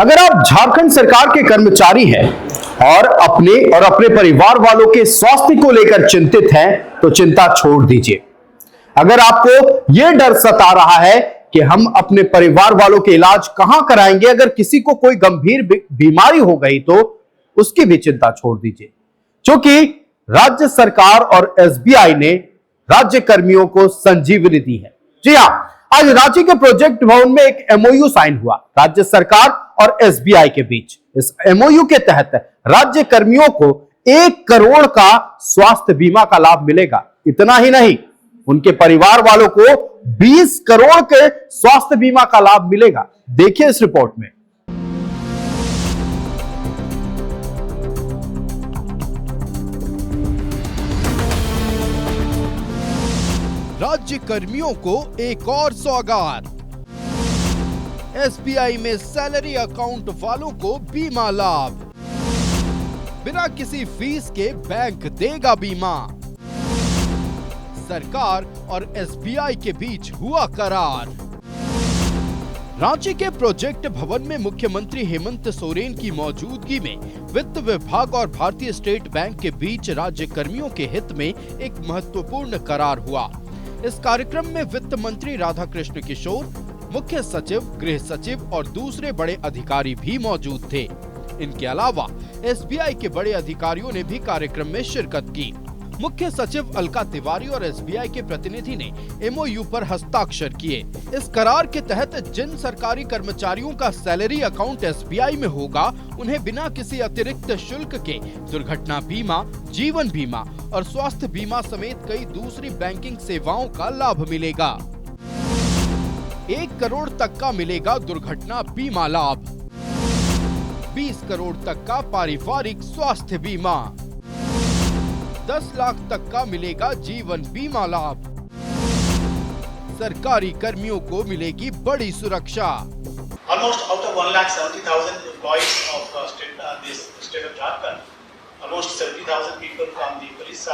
अगर आप झारखंड सरकार के कर्मचारी हैं और अपने परिवार वालों के स्वास्थ्य को लेकर चिंतित हैं तो चिंता छोड़ दीजिए। अगर आपको यह डर सता रहा है कि हम अपने परिवार वालों के इलाज कहां कराएंगे, अगर किसी को कोई गंभीर बीमारी हो गई तो उसकी भी चिंता छोड़ दीजिए, क्योंकि राज्य सरकार और एसबीआई ने राज्य कर्मियों को संजीवनी दी है। जी हां, आज रांची के प्रोजेक्ट भवन में एक एमओयू साइन हुआ राज्य सरकार और एसबीआई के बीच। इस एमओयू के तहत राज्य कर्मियों को 1 करोड़ का स्वास्थ्य बीमा का लाभ मिलेगा। इतना ही नहीं, उनके परिवार वालों को 20 करोड़ के स्वास्थ्य बीमा का लाभ मिलेगा। देखिए इस रिपोर्ट में। राज्य कर्मियों को एक और सौगात, एसबीआई में सैलरी अकाउंट वालों को बीमा लाभ, बिना किसी फीस के बैंक देगा बीमा। सरकार और एसबीआई के बीच हुआ करार। रांची के प्रोजेक्ट भवन में मुख्यमंत्री हेमंत सोरेन की मौजूदगी में वित्त विभाग और भारतीय स्टेट बैंक के बीच राज्य कर्मियों के हित में एक महत्वपूर्ण करार हुआ। इस कार्यक्रम में वित्त मंत्री राधाकृष्ण किशोर, मुख्य सचिव, गृह सचिव और दूसरे बड़े अधिकारी भी मौजूद थे। इनके अलावा एसबीआई के बड़े अधिकारियों ने भी कार्यक्रम में शिरकत की। मुख्य सचिव अलका तिवारी और एसबीआई के प्रतिनिधि ने एमओयू पर हस्ताक्षर किए। इस करार के तहत जिन सरकारी कर्मचारियों का सैलरी अकाउंट एसबीआई में होगा, उन्हें बिना किसी अतिरिक्त शुल्क के दुर्घटना बीमा, जीवन बीमा और स्वास्थ्य बीमा समेत कई दूसरी बैंकिंग सेवाओं का लाभ मिलेगा। 1 करोड़ तक का मिलेगा दुर्घटना बीमा लाभ, 20 करोड़ तक का पारिवारिक स्वास्थ्य बीमा, 10 लाख तक का मिलेगा जीवन बीमा लाभ। सरकारी कर्मियों को मिलेगी बड़ी सुरक्षा। Almost out of 1,70,000 employees of this state of Jharkhand, almost 70,000 people from the police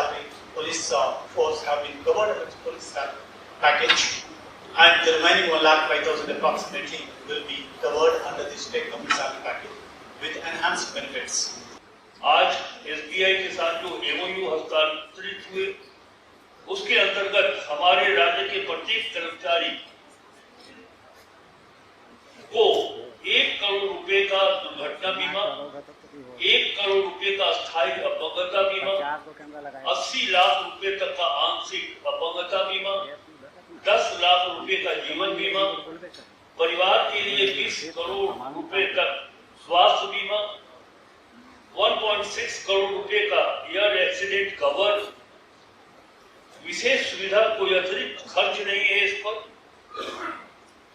force have been covered under the police package, and the remaining 1,05,000 approximately will be covered under the state government salary package with enhanced benefits. आज SBI के साथ जो MOU हस्तांतरित हुए, उसके अंतर्गत हमारे राज्य के प्रत्येक कर्मचारी को 1 करोड़ रुपए का दुर्घटना बीमा, 1 करोड़ रुपए का अस्थायी अपंगता बीमा, 80 लाख रुपए तक का आंशिक अपंगता बीमा, 10 लाख रुपए का जीवन बीमा, परिवार के लिए 20 करोड़ रुपए तक स्वास्थ्य बीमा, 1.6 करोड़ रुपए का एयर एक्सीडेंट कवर। विशेष सुविधा, कोई अतिरिक्त खर्च नहीं है इस पर,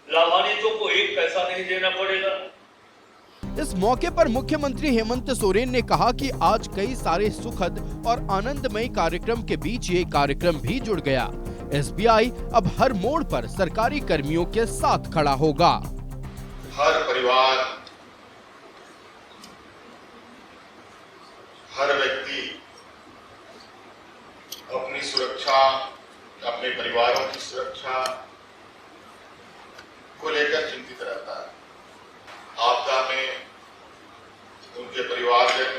लाभान्वितों को 1 पैसा नहीं देना पड़ेगा। इस मौके पर मुख्यमंत्री हेमंत सोरेन ने कहा कि आज कई सारे सुखद और आनंदमय कार्यक्रम के बीच ये कार्यक्रम भी जुड़ गया। एसबीआई अब हर मोड़ पर सरकारी कर्मियों के साथ खड़ा होगा। हर परिवार, हर व्यक्ति अपनी सुरक्षा, अपने परिवारों की सुरक्षा को लेकर चिंतित रहता है। आपदा में उनके परिवारजन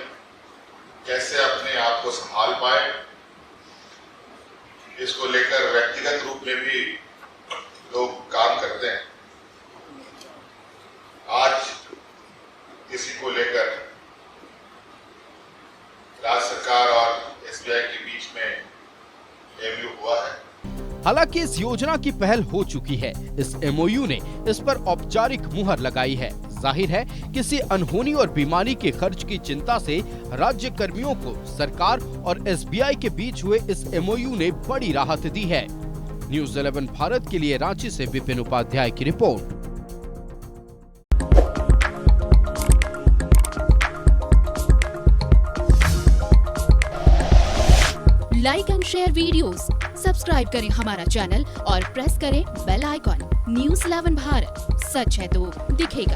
कैसे अपने आप को संभाल पाए, इसको लेकर व्यक्तिगत रूप में भी लोग काम करते हैं। आज इसी को लेकर राज्य सरकार और एसबीआई के बीच में एमओयू हुआ है। हालांकि इस योजना की पहल हो चुकी है। इस एमओयू ने इस पर औपचारिक मुहर लगाई है। जाहिर है, किसी अनहोनी और बीमारी के खर्च की चिंता से राज्य कर्मियों को सरकार और एसबीआई के बीच हुए इस एमओयू ने बड़ी राहत दी है। न्यूज़ 11 भारत के लिए रांची से विपिन उपाध्याय की report. Like and share videos, subscribe करें हमारा चैनल और प्रेस करें बेल आइकॉन। न्यूज़ 11 भारत, सच है तो दिखेगा।